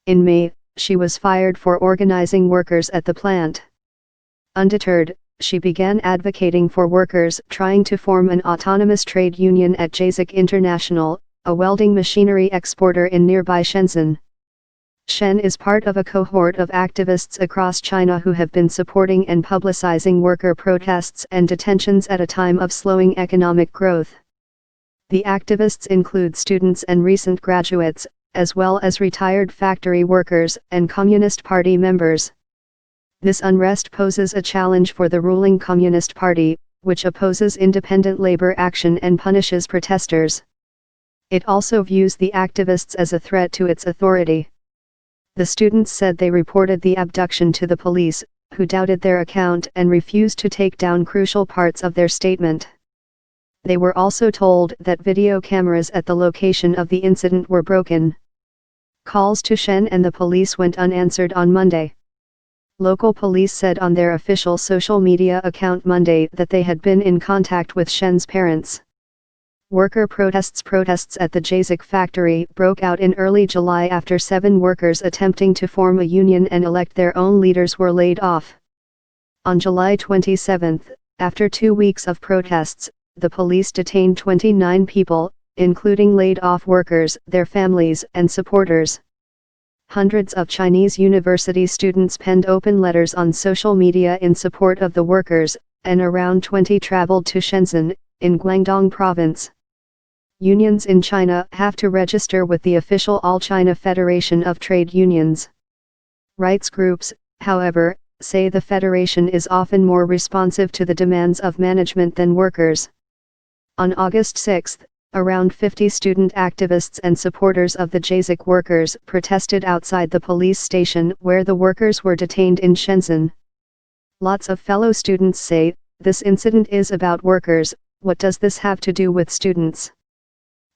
In May, she was fired for organizing workers at the plant. Undeterred, she began advocating for workers trying to form an autonomous trade union at Jasic International, a welding machinery exporter in nearby Shenzhen. Shen is part of a cohort of activists across China who have been supporting and publicizing worker protests and detentions at a time of slowing economic growth. The activists include students and recent graduates, as well as retired factory workers and Communist Party members. This unrest poses a challenge for the ruling Communist Party, which opposes independent labor action and punishes protesters. It also views the activists as a threat to its authority. The students said they reported the abduction to the police, who doubted their account and refused to take down crucial parts of their statement. They were also told that video cameras at the location of the incident were broken. Calls to Shen and the police went unanswered on Monday. Local police said on their official social media account Monday that they had been in contact with Shen's parents. Worker protests at the Jasic factory broke out in early July after 7 workers attempting to form a union and elect their own leaders were laid off. On July 27, after 2 weeks of protests, the police detained 29 people, including laid-off workers, their families, and supporters. Hundreds of Chinese university students penned open letters on social media in support of the workers, and around 20 traveled to Shenzhen, in Guangdong province. Unions in China have to register with the official All China Federation of Trade Unions. Rights groups, however, say the federation is often more responsive to the demands of management than workers. On August 6, around 50 student activists and supporters of the Jasic workers protested outside the police station where the workers were detained in Shenzhen. Lots of fellow students say, "This incident is about workers, what does this have to do with students?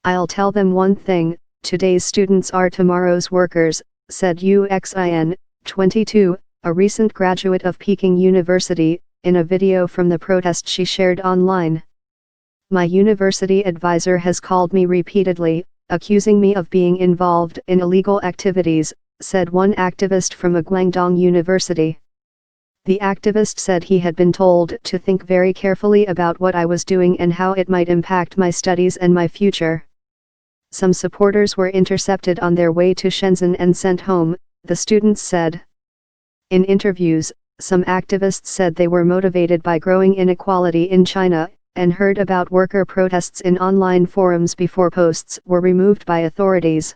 I'll tell them one thing, today's students are tomorrow's workers," said Uxin, 22, a recent graduate of Peking University, in a video from the protest she shared online. "My university advisor has called me repeatedly, accusing me of being involved in illegal activities," said one activist from a Guangdong university. The activist said he had been told to think very carefully about what I was doing and how it might impact my studies and my future. Some supporters were intercepted on their way to Shenzhen and sent home, the students said. In interviews, some activists said they were motivated by growing inequality in China, and heard about worker protests in online forums before posts were removed by authorities.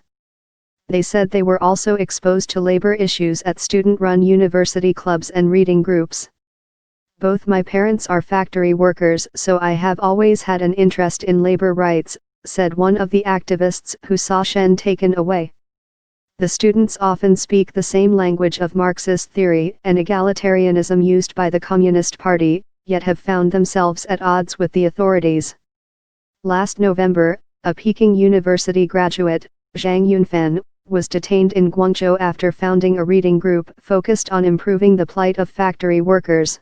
They said they were also exposed to labor issues at student-run university clubs and reading groups. "Both my parents are factory workers, so I have always had an interest in labor rights," said one of the activists who saw Shen taken away. The students often speak the same language of Marxist theory and egalitarianism used by the Communist Party, yet have found themselves at odds with the authorities. Last November, a Peking University graduate, Zhang Yunfan, was detained in Guangzhou after founding a reading group focused on improving the plight of factory workers.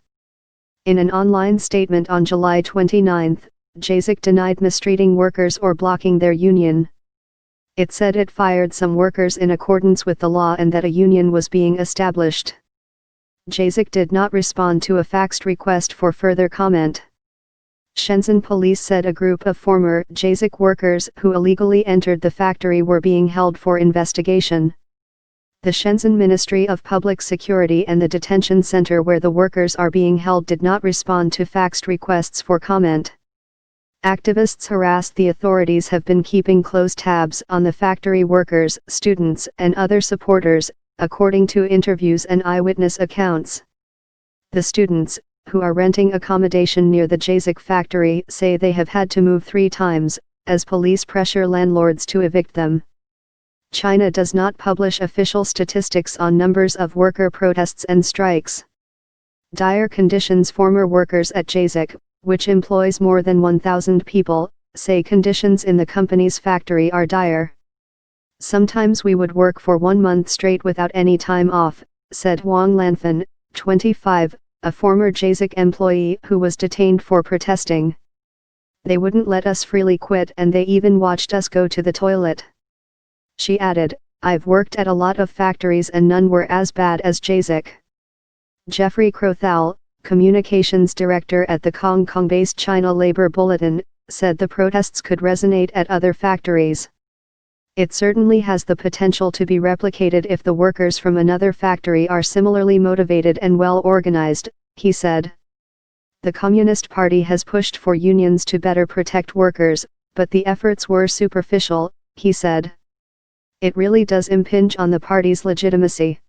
In an online statement on July 29, Jasic denied mistreating workers or blocking their union. It said it fired some workers in accordance with the law and that a union was being established. Jasic did not respond to a faxed request for further comment. Shenzhen police said a group of former Jasic workers who illegally entered the factory were being held for investigation. The Shenzhen Ministry of Public Security and the detention center where the workers are being held did not respond to faxed requests for comment. Activists harassed the authorities have been keeping close tabs on the factory workers, students, and other supporters, according to interviews and eyewitness accounts. The students, who are renting accommodation near the Jasic factory, say they have had to move 3 times, as police pressure landlords to evict them. China does not publish official statistics on numbers of worker protests and strikes. Dire conditions. Former workers at Jasic, which employs more than 1,000 people, say conditions in the company's factory are dire. "Sometimes we would work for 1 month straight without any time off," said Wang Lanfan, 25, a former Jasic employee who was detained for protesting. "They wouldn't let us freely quit and they even watched us go to the toilet." She added, "I've worked at a lot of factories and none were as bad as Jasic." Jeffrey Crothall, communications director at the Hong Kong-based China Labor Bulletin, said the protests could resonate at other factories. "It certainly has the potential to be replicated if the workers from another factory are similarly motivated and well organized," he said. The Communist Party has pushed for unions to better protect workers, but the efforts were superficial, he said. "It really does impinge on the party's legitimacy.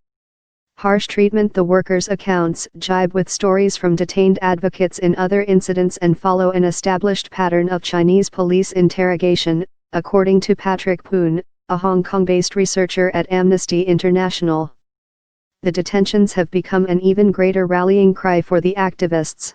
Harsh treatment." The workers' accounts jibe with stories from detained advocates in other incidents and follow an established pattern of Chinese police interrogation, according to Patrick Poon, a Hong Kong-based researcher at Amnesty International. The detentions have become an even greater rallying cry for the activists.